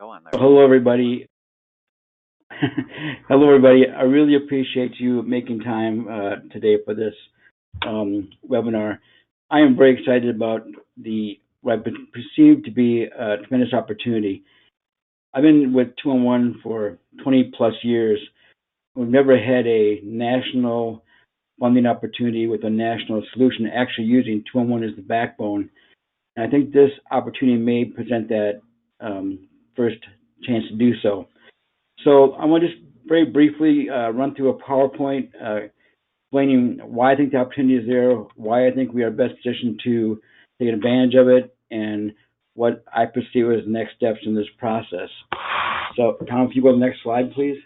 Go on there. Hello, everybody. Hello, everybody. I really appreciate you making time today for this webinar. I am very excited about what I perceive to be a tremendous opportunity. I've been with 211 for 20 plus years. We've never had a national funding opportunity with a national solution actually using 211 as the backbone. And I think this opportunity may present that first chance to do so. So I want to just very briefly run through a PowerPoint explaining why I think the opportunity is there, why I think we are best positioned to take advantage of it, and what I perceive as the next steps in this process. So Tom, if you go to the next slide, please.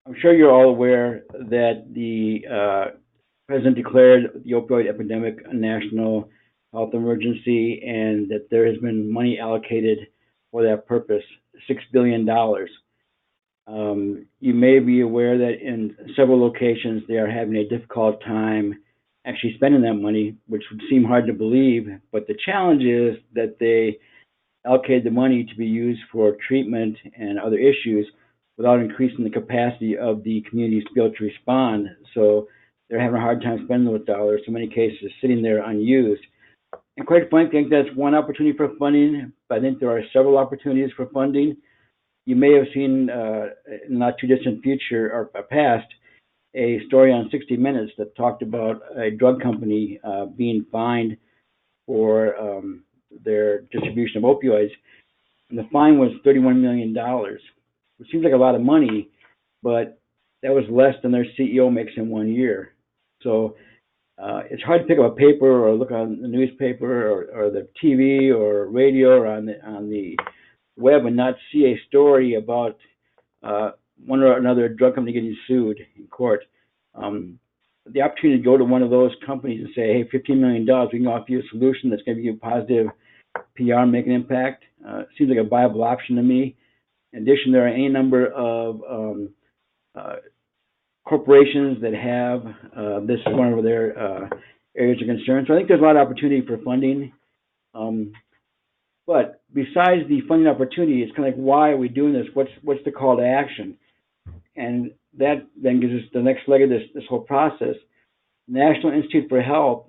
I'm sure you're all aware that the President declared the opioid epidemic a national health emergency and that there has been money allocated for that purpose, $6 billion. You may be aware that in several locations they are having a difficult time actually spending that money, which would seem hard to believe, but the challenge is that they allocated the money to be used for treatment and other issues without increasing the capacity of the communities to be able to respond. So they're having a hard time spending those dollars, in many cases sitting there unused. And quite frankly, I think that's one opportunity for funding, but I think there are several opportunities for funding. You may have seen in the not too distant future or past a story on 60 Minutes that talked about a drug company being fined for their distribution of opioids. And the fine was $31 million, which seems like a lot of money, but that was less than their CEO makes in 1 year. So it's hard to pick up a paper or look on the newspaper or the TV or radio or on the web and not see a story about one or another drug company getting sued in court. The opportunity to go to one of those companies and say, hey, $15 million, we can offer you a solution that's going to give you positive PR and make an impact, seems like a viable option to me. In addition, there are any number of corporations that have this as one of their areas of concern. So I think there's a lot of opportunity for funding. But besides the funding opportunity, it's kind of like, why are we doing this? What's the call to action? And that then gives us the next leg of this whole process. National Institute for Health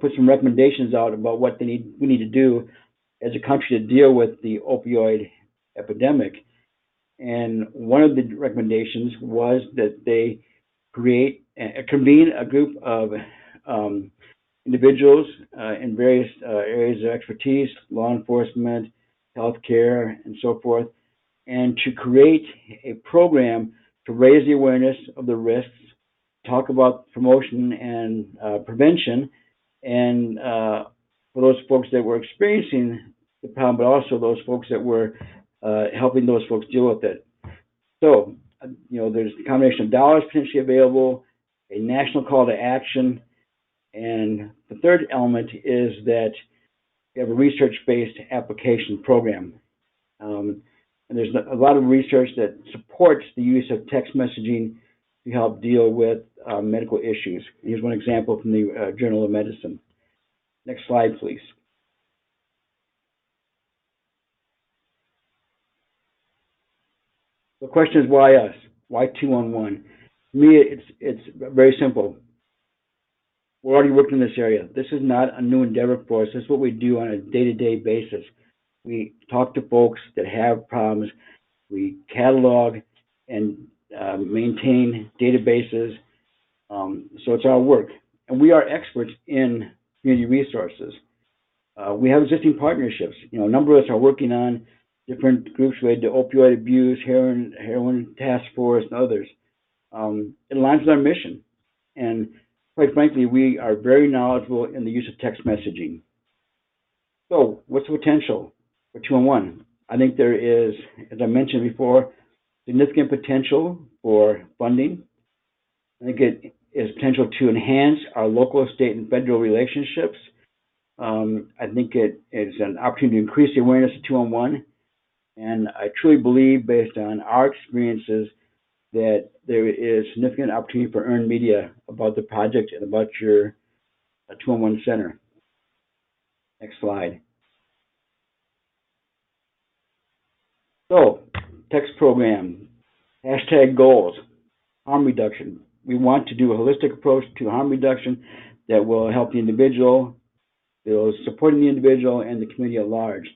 put some recommendations out about what we need to do as a country to deal with the opioid epidemic. And one of the recommendations was that they convene a group of individuals in various areas of expertise, law enforcement, healthcare, and so forth, and to create a program to raise the awareness of the risks, talk about promotion and prevention, and for those folks that were experiencing the problem, but also those folks that were helping those folks deal with it. So, there's a combination of dollars potentially available, a national call to action, and the third element is that we have a research-based application program. And there's a lot of research that supports the use of text messaging to help deal with medical issues. Here's one example from the Journal of Medicine. Next slide, please. The question is, why us? Why 211? To me, it's very simple. We're already working in this area. This is not a new endeavor for us. This is what we do on a day-to-day basis. We talk to folks that have problems. We catalog and maintain databases. So it's our work. And we are experts in community resources. We have existing partnerships. A number of us are working on different groups related to opioid abuse, heroin task force, and others. It aligns with our mission. And quite frankly, we are very knowledgeable in the use of text messaging. So what's the potential for 211? I think there is, as I mentioned before, significant potential for funding. I think it is potential to enhance our local, state, and federal relationships. I think it is an opportunity to increase the awareness of 211. And I truly believe, based on our experiences, that there is significant opportunity for earned media about the project and about your 211 center. Next slide. So, text program, hashtag goals, harm reduction. We want to do a holistic approach to harm reduction that will help the individual, those supporting the individual, and the community at large.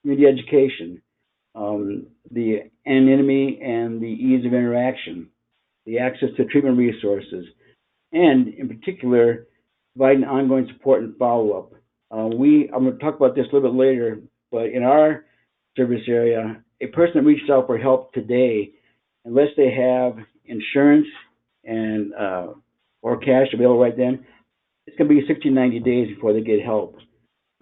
Community education, the anonymity and the ease of interaction, the access to treatment resources, and in particular, providing ongoing support and follow-up. I'm going to talk about this a little bit later, but in our service area, a person that reaches out for help today, unless they have insurance and or cash available right then, it's going to be 60 to 90 days before they get help.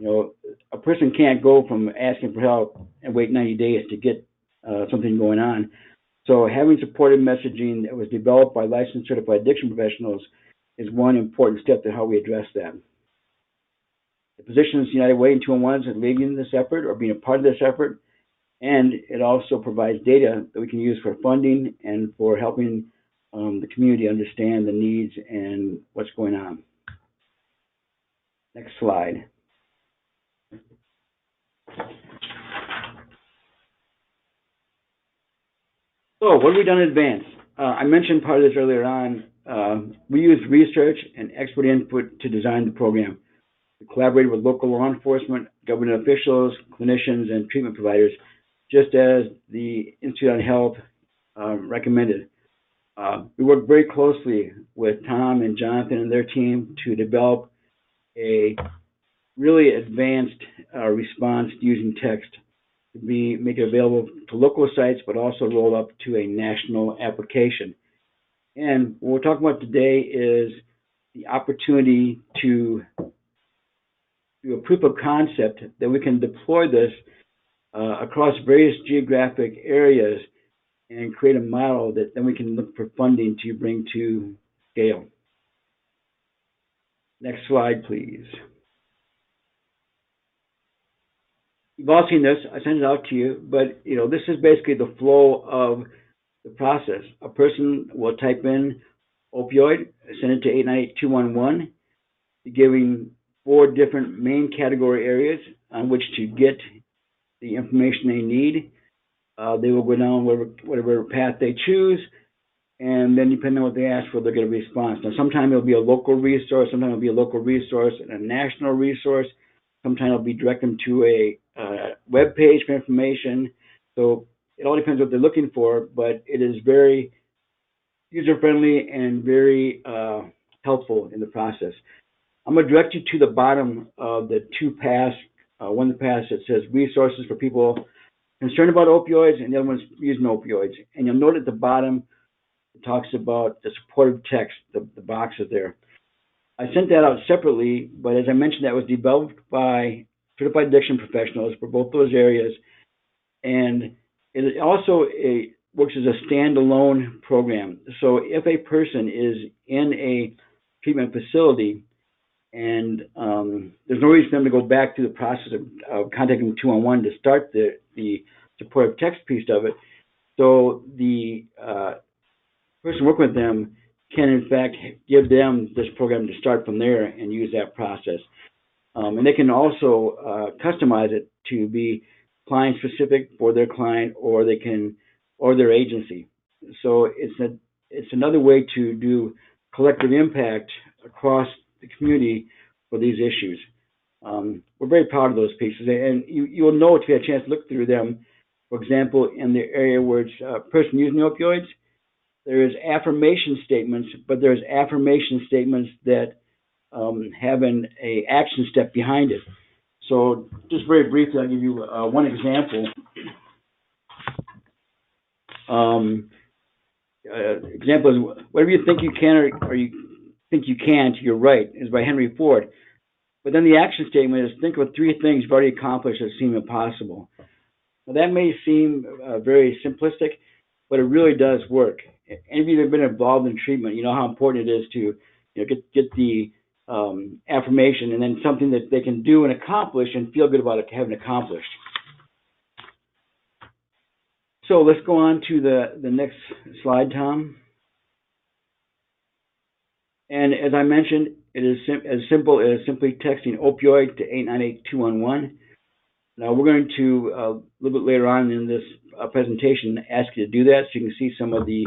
You know, a person can't go from asking for help and wait 90 days to get something going on. So having supportive messaging that was developed by licensed certified addiction professionals is one important step to how we address that. It positions United Way and 211s as leading this effort or being a part of this effort, and it also provides data that we can use for funding and for helping the community understand the needs and what's going on. Next slide. So what have we done in advance? I mentioned part of this earlier on. We used research and expert input to design the program. We collaborated with local law enforcement, government officials, clinicians, and treatment providers, just as the Institute on Health recommended. We worked very closely with Tom and Jonathan and their team to develop a really advanced response using text to make it available to local sites, but also roll up to a national application. And what we're talking about today is the opportunity to do a proof of concept that we can deploy this across various geographic areas and create a model that then we can look for funding to bring to scale. Next slide, please. You've all seen this. I sent it out to you, but this is basically the flow of the process. A person will type in opioid, send it to 898-211, giving 4 different main category areas on which to get the information they need. They will go down whatever path they choose, and then depending on what they ask for, they'll get a response. Now, sometimes it'll be a local resource, sometimes it'll be a local resource and a national resource. Sometimes it'll be direct them to a web page for information. So it all depends what they're looking for, but it is very user-friendly and very helpful in the process. I'm going to direct you to the bottom of the 2 paths. One of the paths that says resources for people concerned about opioids, and the other one's using opioids. And you'll note at the bottom, it talks about the supportive text, the boxes there. I sent that out separately, but as I mentioned, that was developed by certified addiction professionals for both those areas. And it also works as a standalone program. So if a person is in a treatment facility and there's no reason for them to go back through the process of contacting 211 to start the supportive text piece of it, so the person working with them can in fact give them this program to start from there and use that process. And they can also customize it to be client specific for their client or their agency. So it's another way to do collective impact across the community for these issues. We're very proud of those pieces, and you'll know if you had a chance to look through them. For example, in the area where it's a person using opioids, there is affirmation statements, but there's affirmation statements that have an action step behind it. So just very briefly, I'll give you one example. Example is whatever you think you can or you think you can't, you're right, is by Henry Ford. But then the action statement is think of 3 things you've already accomplished that seem impossible. Now that may seem very simplistic, but it really does work. Any of you that have been involved in treatment, you know how important it is to get the affirmation and then something that they can do and accomplish and feel good about it having accomplished. So let's go on to the next slide, Tom. And as I mentioned, it is as simple as simply texting opioid to 898-211. Now we're going to, a little bit later on in this presentation, ask you to do that so you can see some of the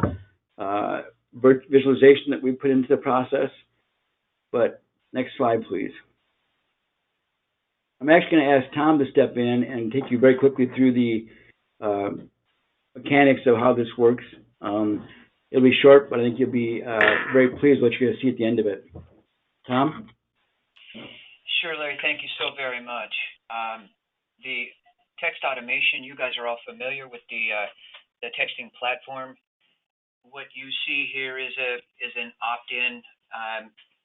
visualization that we put into the process. But next slide, please. I'm actually going to ask Tom to step in and take you very quickly through the mechanics of how this works. It'll be short, but I think you'll be very pleased with what you're going to see at the end of it. Tom? Sure, Larry. Thank you so very much. The text automation, you guys are all familiar with the texting platform. What you see here is an opt-in.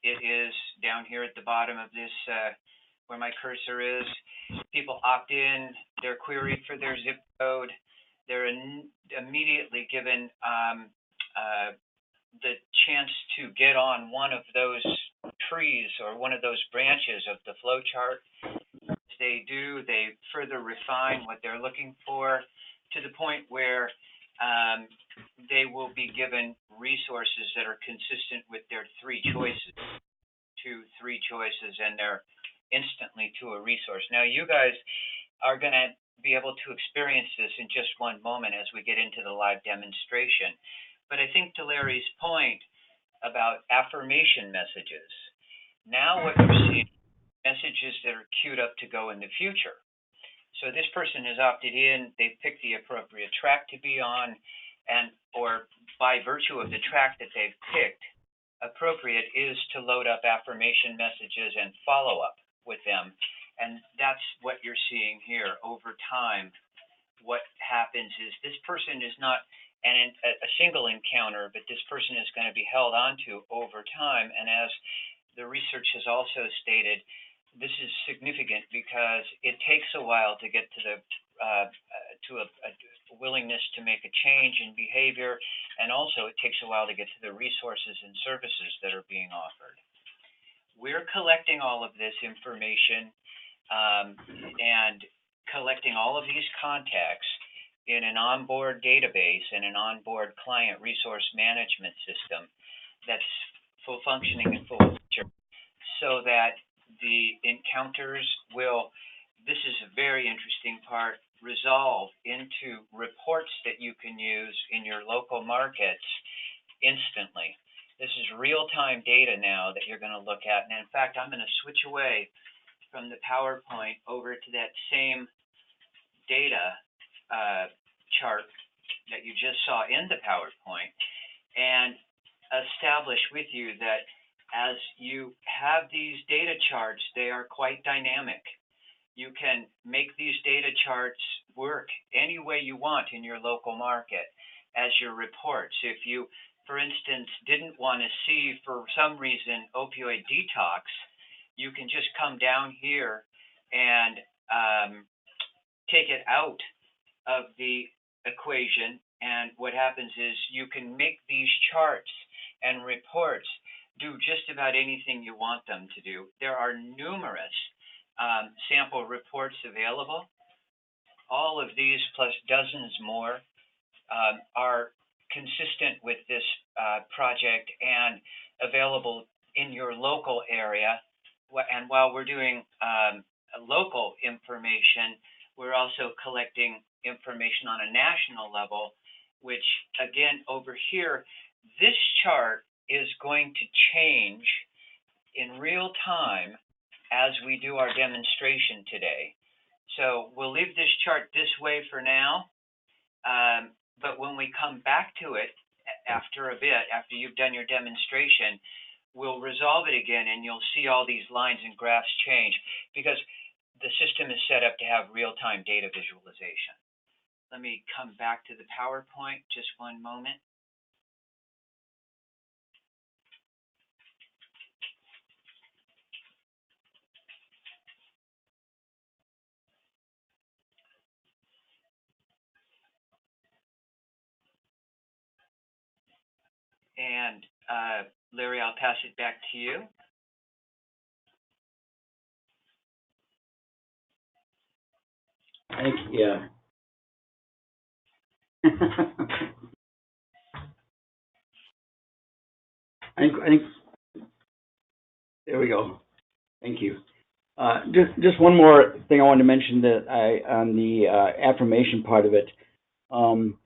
It is down here at the bottom of this where my cursor is. People opt in, they're queried for their zip code. They're immediately given the chance to get on one of those trees or one of those branches of the flow chart. As they do, they further refine what they're looking for to the point where they will be given resources that are consistent with their three choices, and they're instantly to a resource. Now, you guys are going to be able to experience this in just one moment as we get into the live demonstration. But I think to Larry's point about affirmation messages, now what you're seeing are messages that are queued up to go in the future. So this person has opted in, they've picked the appropriate track to be on, or by virtue of the track that they've picked, appropriate is to load up affirmation messages and follow up with them. And that's what you're seeing here over time. What happens is this person is not a single encounter, but this person is going to be held onto over time. And as the research has also stated, this is significant because it takes a while to get to a willingness to make a change in behavior, and also it takes a while to get to the resources and services that are being offered. We're collecting all of this information and collecting all of these contacts in an onboard database and an onboard client resource management system that's full functioning and full feature, so that the encounters will, this is a very interesting part, resolve into reports that you can use in your local markets instantly. This is real-time data now that you're going to look at. And in fact, I'm going to switch away from the PowerPoint over to that same data chart that you just saw in the PowerPoint and establish with you that as you have these data charts, they are quite dynamic. You can make these data charts work any way you want in your local market as your reports. If you, for instance, didn't want to see for some reason opioid detox, you can just come down here and take it out of the equation. And what happens is you can make these charts and reports do just about anything you want them to do. There are numerous sample reports available. All of these plus dozens more are consistent with this project and available in your local area. And while we're doing local information, we're also collecting information on a national level, which again over here, this chart is going to change in real time as we do our demonstration today. So we'll leave this chart this way for now, but when we come back to it after a bit, after you've done your demonstration, we'll resolve it again and you'll see all these lines and graphs change because the system is set up to have real-time data visualization. Let me come back to the PowerPoint just one moment. And Larry, I'll pass it back to you. Yeah. I think there we go. Thank you. Just one more thing I wanted to mention that on the affirmation part of it. Um,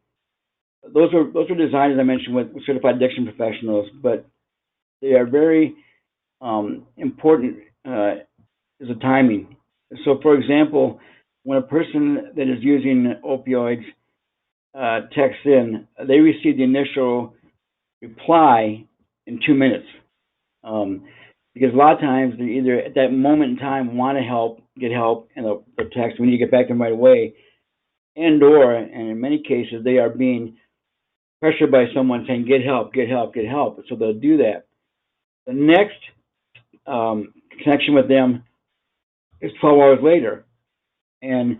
those are designed, as I mentioned, with certified addiction professionals, but they are very important is the timing. So, for example, when a person that is using opioids texts in, they receive the initial reply in 2 minutes. Um, because a lot of times they either at that moment in time want to get help, and they'll text, we need to get back to them right away, and in many cases, they are being pressured by someone saying, get help, get help, get help. So they'll do that. The next connection with them is 12 hours later. And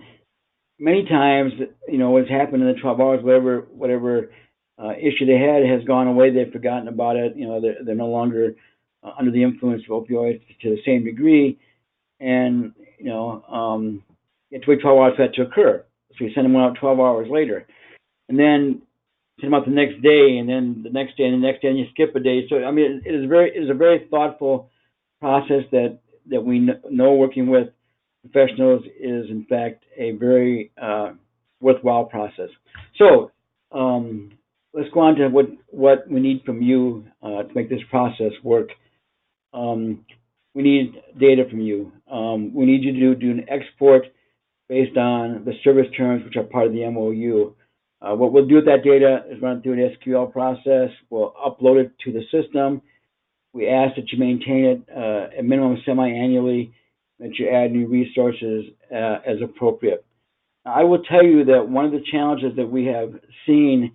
many times, what's happened in the 12 hours, whatever issue they had has gone away. They've forgotten about it. They're no longer under the influence of opioids to the same degree. And, you have to wait 12 hours for that to occur. So you send them out 12 hours later. And then send them out the next day, and then the next day, and the next day, and you skip a day. So, I mean, it is a very thoughtful process that we know working with professionals is, in fact, a very worthwhile process. So, let's go on to what we need from you to make this process work. We need data from you. We need you to do an export based on the service terms, which are part of the MOU. What we'll do with that data is run through an SQL process. We'll upload it to the system. We ask that you maintain it at minimum semi-annually, that you add new resources as appropriate. Now, I will tell you that one of the challenges that we have seen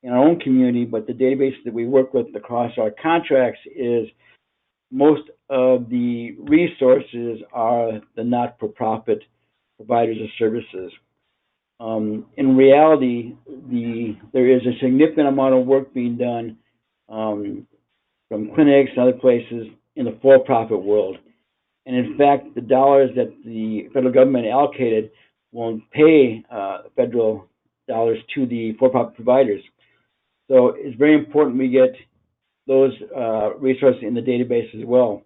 in our own community, but the databases that we work with across our contracts, is most of the resources are the not-for-profit providers of services. In reality, there is a significant amount of work being done from clinics and other places in the for-profit world. And in fact, the dollars that the federal government allocated won't pay federal dollars to the for-profit providers. So it's very important we get those resources in the database as well.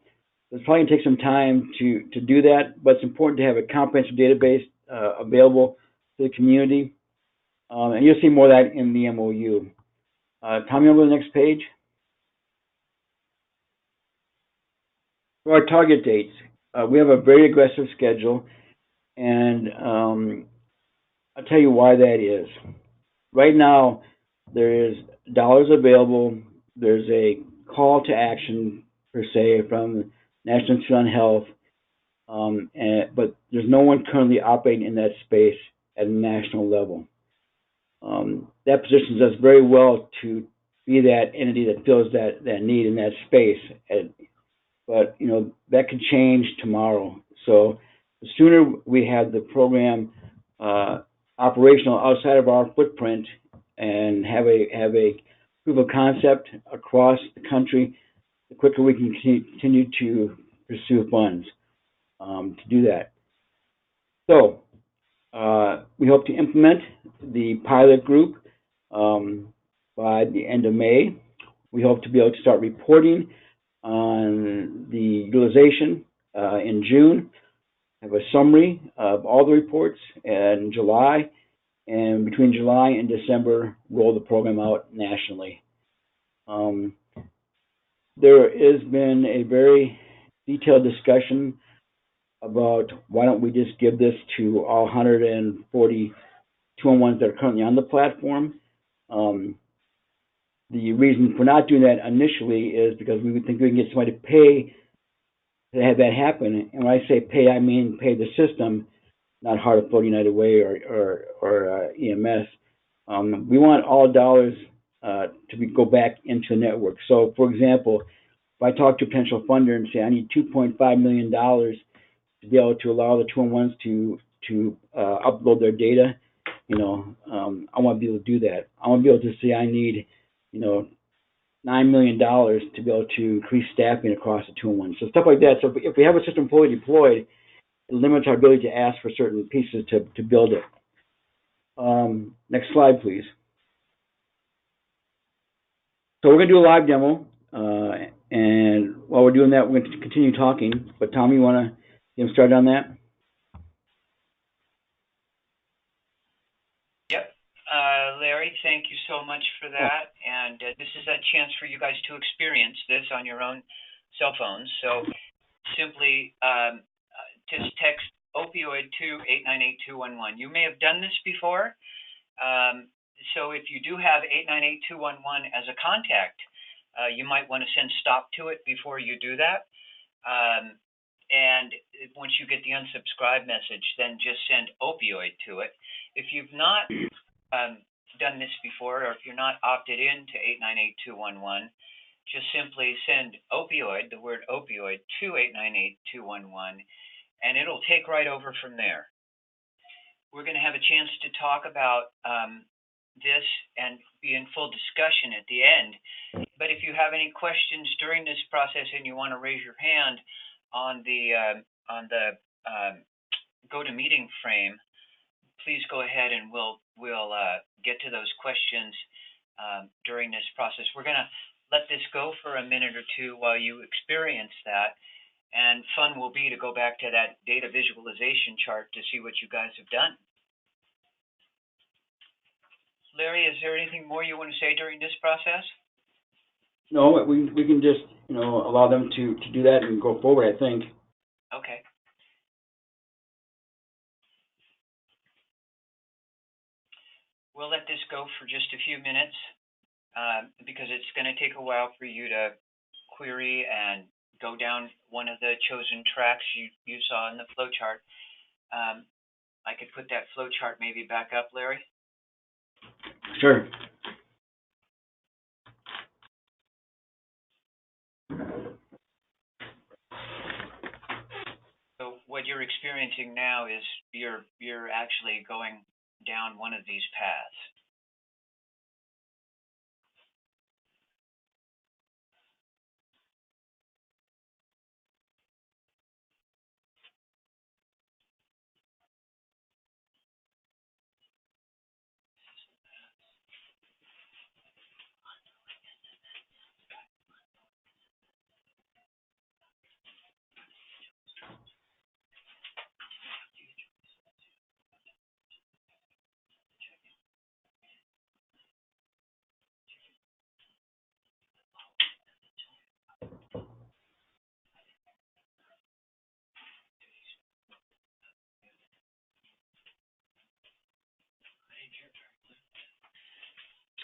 It's probably going to take some time to do that, but it's important to have a comprehensive database available to the community. And you'll see more of that in the MOU. Tommy, over to the next page. For our target dates, we have a very aggressive schedule, and I'll tell you why that is. Right now, there is dollars available. There's a call to action, per se, from the National Institute on Health, but there's no one currently operating in that space at a national level. That positions us very well to be that entity that fills that need in that space. But that could change tomorrow. So the sooner we have the program operational outside of our footprint and have a proof of concept across the country, the quicker we can continue to pursue funds to do that. So we hope to implement the pilot group by the end of May. We hope to be able to start reporting on the utilization in June, have a summary of all the reports in July, and between July and December, roll the program out nationally. There has been a very detailed discussion about why don't we just give this to all 140 2-on-1s that are currently on the platform. The reason for not doing that initially is because we would think we can get somebody to pay to have that happen. And when I say pay, I mean pay the system, not Heart Float United Way or EMS. We want all dollars to go back into the network. So, for example, if I talk to a potential funder and say I need $2.5 million to be able to allow the 2-on-1s to upload their data, I want to be able to do that. I want to be able to say I need, $9 million to be able to increase staffing across the 2-on-1. So stuff like that. So if we have a system fully deployed, it limits our ability to ask for certain pieces to build it. Next slide, please. So we're going to do a live demo, and while we're doing that, we're going to continue talking. But Tom, you want to get started on that? Yep. Larry, thank you so much for that. And this is a chance for you guys to experience this on your own cell phones. So simply just text opioid to 898-211. You may have done this before. So if you do have 898-211 as a contact, you might want to send stop to it before you do that. And once you get the unsubscribe message, then just send opioid to it. If you've not done this before, or if you're not opted in to 898-211, just simply send opioid, the word opioid, to 898-211, and it'll take right over from there. We're going to have a chance to talk about this and be in full discussion at the end. But if you have any questions during this process and you want to raise your hand on the GoToMeeting frame, please go ahead and we'll get to those questions during this process. We're going to let this go for a minute or two while you experience that. And fun will be to go back to that data visualization chart to see what you guys have done. Larry, is there anything more you want to say during this process? No, we can just allow them to do that and go forward, I think. Okay. We'll let this go for just a few minutes because it's going to take a while for you to query and go down one of the chosen tracks you saw in the flowchart. I could put that flowchart maybe back up, Larry. Sure. So what you're experiencing now is you're actually going down one of these paths.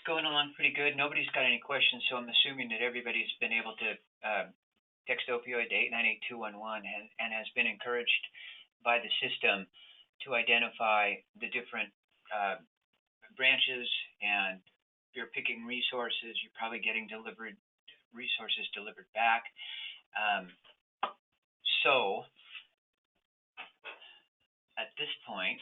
Going along pretty good. Nobody's got any questions, so I'm assuming that everybody's been able to text opioid to 898-211 and has been encouraged by the system to identify the different branches, and if you're picking resources, you're probably getting resources delivered back. So at this point,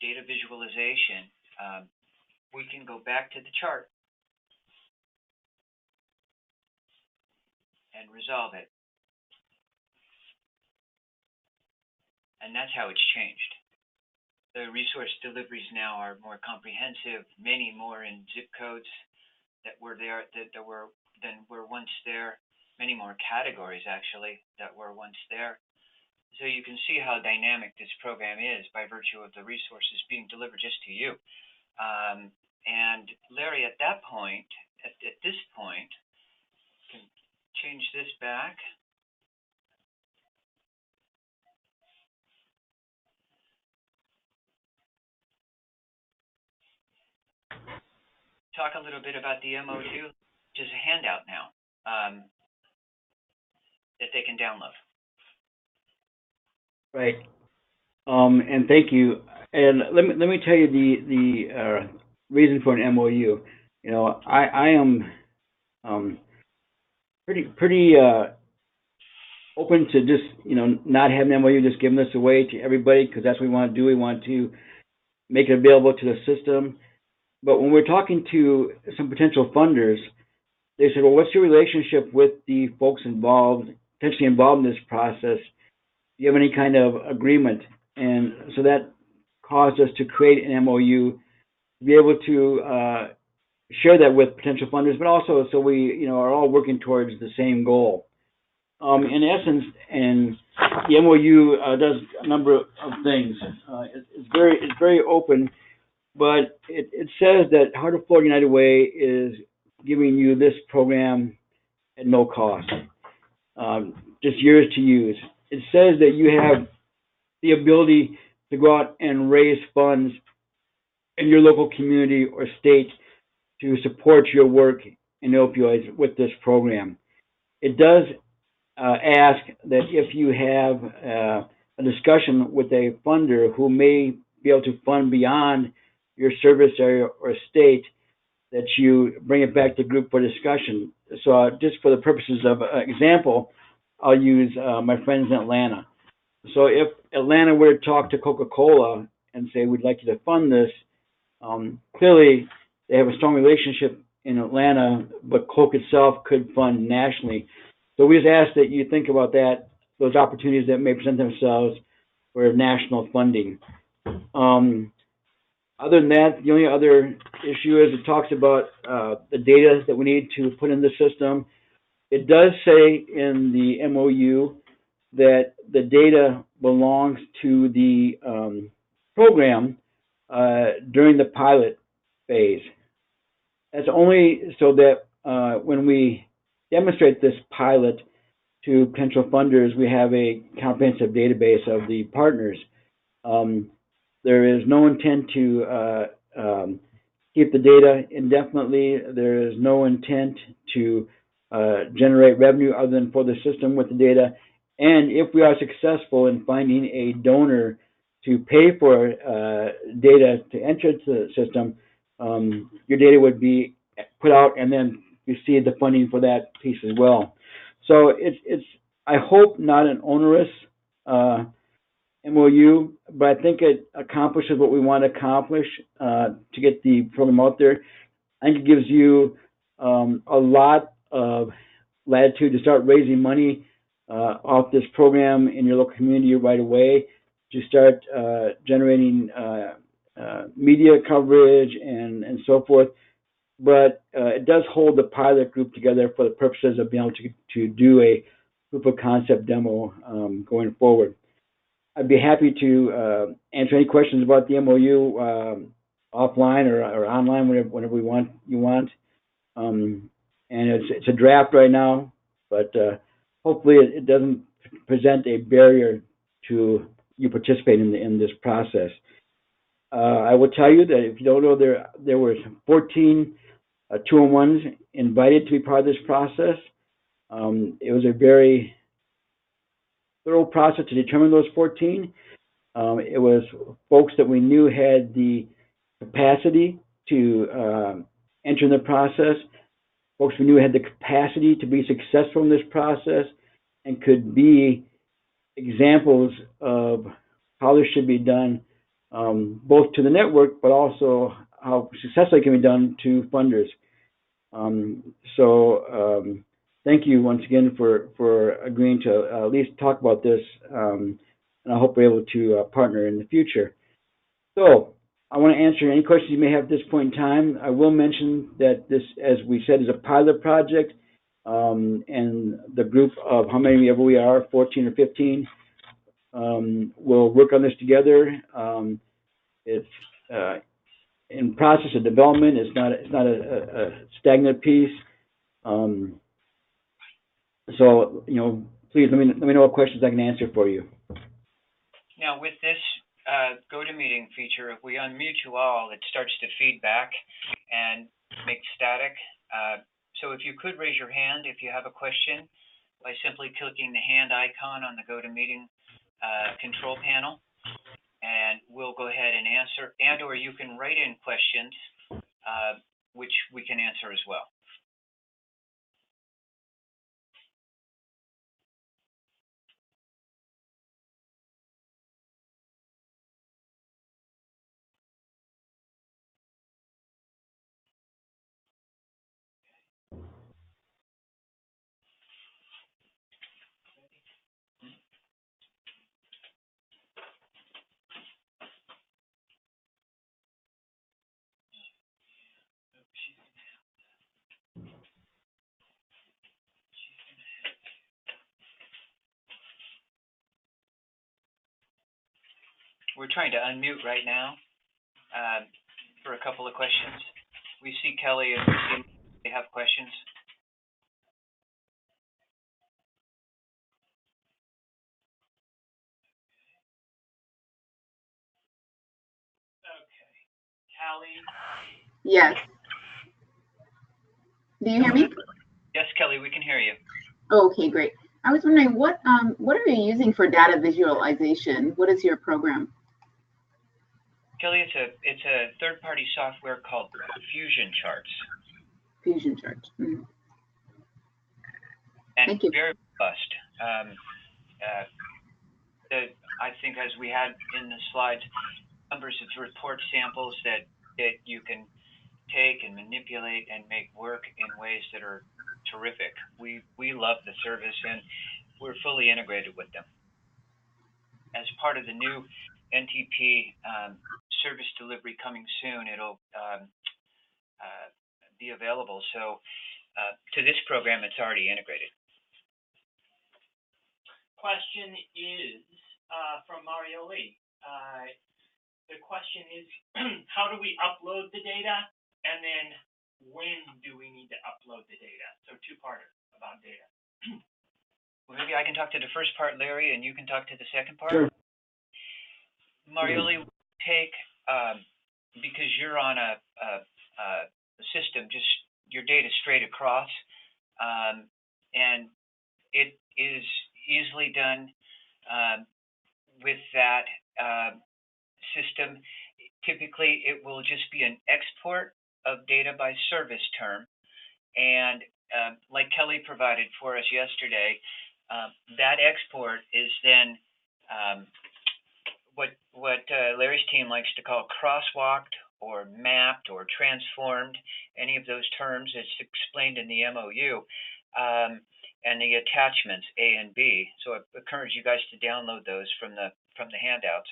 data visualization, we can go back to the chart and resolve it. And that's how it's changed. The resource deliveries now are more comprehensive, many more in zip codes that were there than were once there, many more categories actually that were once there. So you can see how dynamic this program is by virtue of the resources being delivered just to you. And Larry, at that point, at this point, can change this back. Talk a little bit about the MOU, which is a handout now that they can download. Right. And thank you. And let me tell you the reason for an MOU. I am pretty open to just not having an MOU, just giving this away to everybody, because that's what we want to do. We want to make it available to the system. But when we're talking to some potential funders, they said, well, what's your relationship with the folks potentially involved in this process? Do you have any kind of agreement and so that caused us to create an MOU to be able to share that with potential funders, but also so we are all working towards the same goal. In essence, and the MOU does a number of things. It's very open, but it says that Heart of Florida United Way is giving you this program at no cost, just yours to use. It says that you have the ability to go out and raise funds in your local community or state to support your work in opioids with this program. It does ask that if you have a discussion with a funder who may be able to fund beyond your service area or state, that you bring it back to group for discussion. So just for the purposes of example, I'll use my friends in Atlanta. So if Atlanta were to talk to Coca-Cola and say, we'd like you to fund this, clearly they have a strong relationship in Atlanta, but Coke itself could fund nationally. So we just ask that you think about that, those opportunities that may present themselves for national funding. Other than that, the only other issue is it talks about the data that we need to put in the system. It does say in the MOU that the data belongs to the program during the pilot phase. That's only so that when we demonstrate this pilot to potential funders, we have a comprehensive database of the partners. There is no intent to keep the data indefinitely. There is no intent to generate revenue other than for the system with the data. And if we are successful in finding a donor to pay for data to enter into the system, your data would be put out and then receive the funding for that piece as well. So it's I hope not an onerous MOU, but I think it accomplishes what we want to accomplish to get the program out there. I think it gives you a lot of latitude to start raising money off this program in your local community right away, to start generating media coverage and so forth. But it does hold the pilot group together for the purposes of being able to do a proof of concept demo going forward. I'd be happy to answer any questions about the MOU offline or online whenever you want. And it's a draft right now, but hopefully it doesn't present a barrier to you participating in this process. I will tell you that if you don't know, there were 14 201s invited to be part of this process. It was a very thorough process to determine those 14. It was folks that we knew had the capacity to enter in the process, folks we knew had the capacity to be successful in this process and could be examples of how this should be done, both to the network, but also how successfully it can be done to funders. Thank you once again for agreeing to at least talk about this, and I hope we're able to partner in the future. So I want to answer any questions you may have at this point in time. I will mention that this, as we said, is a pilot project, and the group of how many ever we are, 14 or 15, will work on this together. It's in process of development. It's not a stagnant piece. So please let me know what questions I can answer for you. Now, with this GoToMeeting feature, if we unmute you all, it starts to feed back and make static. So if you could raise your hand if you have a question by simply clicking the hand icon on the GoToMeeting control panel, and we'll go ahead and answer, or you can write in questions, which we can answer as well. We're trying to unmute right now for a couple of questions. We see Kelly and we see they have questions. Okay. Callie? Yes. Do you hear me? Yes, Kelly, we can hear you. Okay, great. I was wondering what are you using for data visualization? What is your program? Kelly, it's a third-party software called Fusion Charts. Fusion Charts. Mm-hmm. And Thank you. very robust. I think, as we had in the slides, numbers of report samples that you can take and manipulate and make work in ways that are terrific. We love the service, and we're fully integrated with them. As part of the new NTP service delivery coming soon, it'll be available. So to this program, it's already integrated. Question is from Marioli. The question is, how do we upload the data, and then when do we need to upload the data? So two-parter about data. Well, maybe I can talk to the first part, Larry, and you can talk to the second part. Sure. Marioli, take because you're on a system, just your data straight across, and it is easily done with that system. Typically, it will just be an export of data by service term, and like Kelly provided for us yesterday, that export is then what Larry's team likes to call crosswalked or mapped or transformed, any of those terms. It's explained in the MOU, and the attachments A and B. So I encourage you guys to download those from the handouts.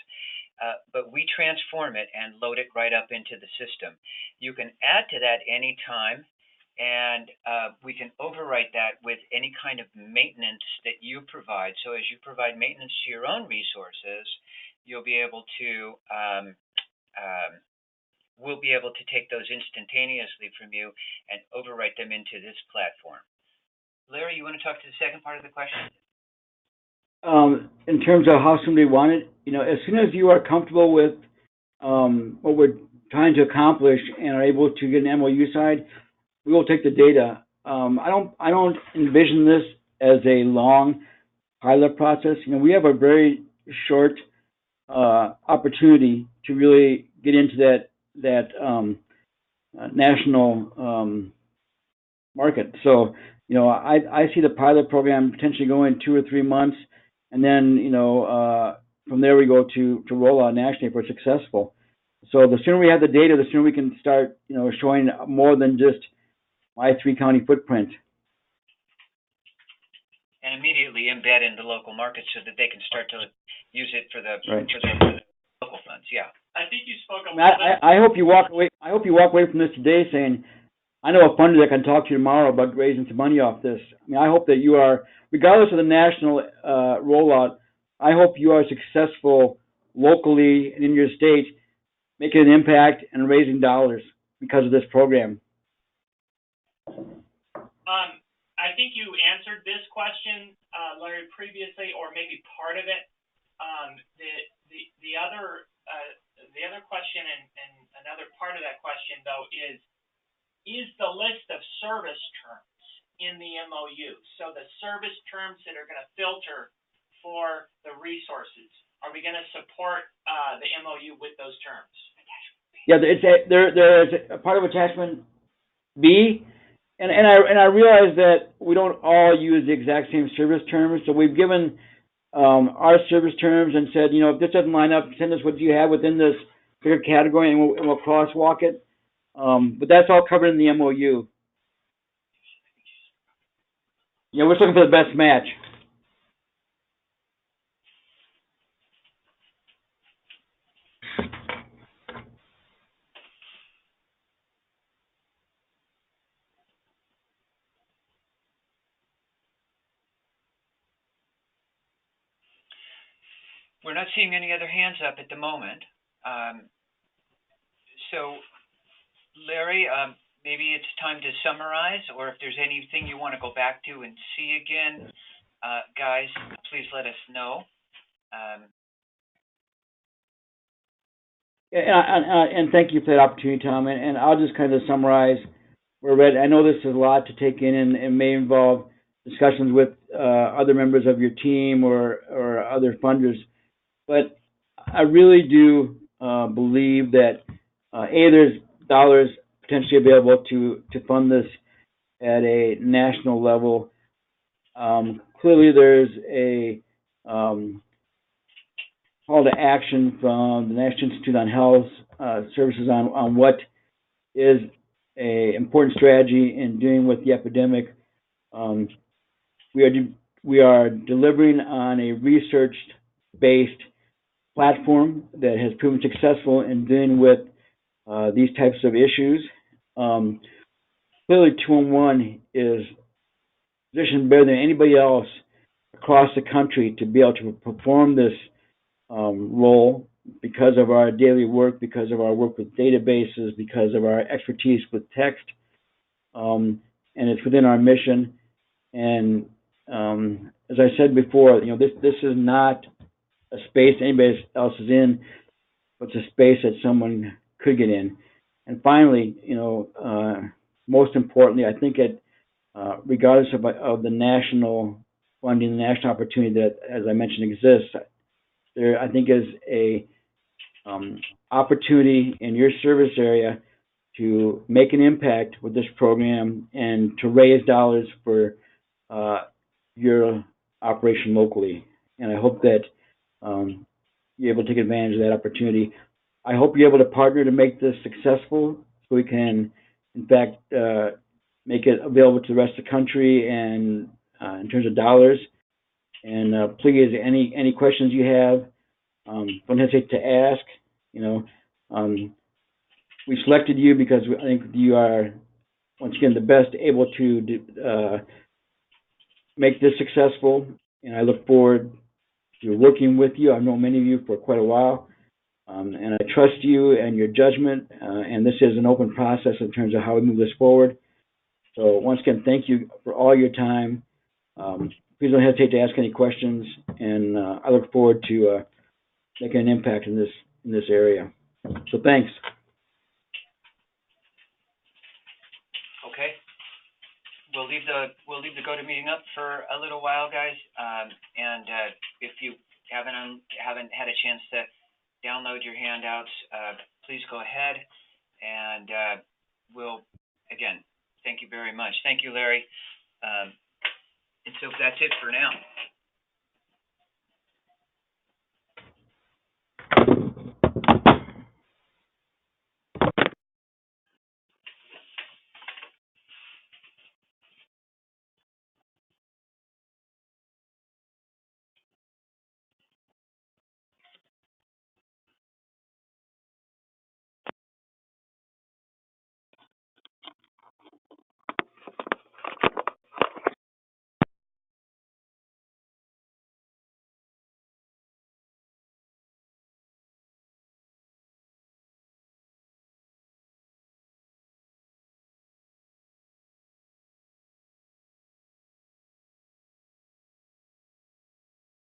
But we transform it and load it right up into the system. You can add to that anytime, and we can overwrite that with any kind of maintenance that you provide. So as you provide maintenance to your own resources, you'll be able to, we'll be able to take those instantaneously from you and overwrite them into this platform. Larry, you want to talk to the second part of the question? In terms of how somebody wanted, as soon as you are comfortable with what we're trying to accomplish and are able to get an MOU side, we will take the data. I don't envision this as a long pilot process. We have a very short opportunity to really get into that national market. So, I see the pilot program potentially going 2 or 3 months, and then, from there we go to roll out nationally if we're successful. So the sooner we have the data, the sooner we can start, showing more than just my 3-county footprint. And immediately embed in the local market so that they can start to use it for the, right. for the local funds. Yeah. I think you spoke a little bit. I hope you walk away. I hope you walk away from this today saying, I know a funder that can talk to you tomorrow about raising some money off this. I hope that you are, regardless of the national rollout, I hope you are successful locally and in your state, making an impact and raising dollars because of this program. I think you answered this question, Larry, previously, or maybe part of it. The other question and another part of that question, though, is the list of service terms in the MOU. So the service terms that are going to filter for the resources, are we going to support the MOU with those terms? Yeah, there is a part of attachment B, and I realize that we don't all use the exact same service terms. So we've given our service terms and said, if this doesn't line up, send us what you have within this bigger category, and we'll crosswalk it. But that's all covered in the MOU. We're just looking for the best match. we're not seeing any other hands up at the moment. So, Larry, maybe it's time to summarize, or if there's anything you want to go back to and see again, guys, please let us know. And thank you for that opportunity, Tom. And I'll just kind of summarize. I know this is a lot to take in, and may involve discussions with other members of your team or other funders. But I really do believe that there's dollars potentially available to fund this at a national level. Clearly, there's a call to action from the National Institute on Health Services on what is a important strategy in dealing with the epidemic. We are delivering on a research-based platform that has proven successful in dealing with these types of issues. Clearly, 211 is positioned better than anybody else across the country to be able to perform this role because of our daily work, because of our work with databases, because of our expertise with text, and it's within our mission. And as I said before, this is not a space anybody else is in, but it's a space that someone could get in. And finally, most importantly, I think regardless of the national funding, the national opportunity that, as I mentioned, exists, there I think is a opportunity in your service area to make an impact with this program and to raise dollars for your operation locally. And I hope that you're able to take advantage of that opportunity. I hope you're able to partner to make this successful so we can, in fact, make it available to the rest of the country and in terms of dollars. And please, any questions you have, don't hesitate to ask. We selected you because I think you are, once again, the best able to make this successful. And I look forward to working with you. I've known many of you for quite a while. And I trust you and your judgment. And this is an open process in terms of how we move this forward. So once again, thank you for all your time. Please don't hesitate to ask any questions. And I look forward to making an impact in this area. So thanks. Okay. We'll leave the GoToMeeting up for a little while, guys. And if you haven't had a chance to download your handouts, please go ahead. And we'll, again, thank you very much. Thank you, Larry. And so that's it for now.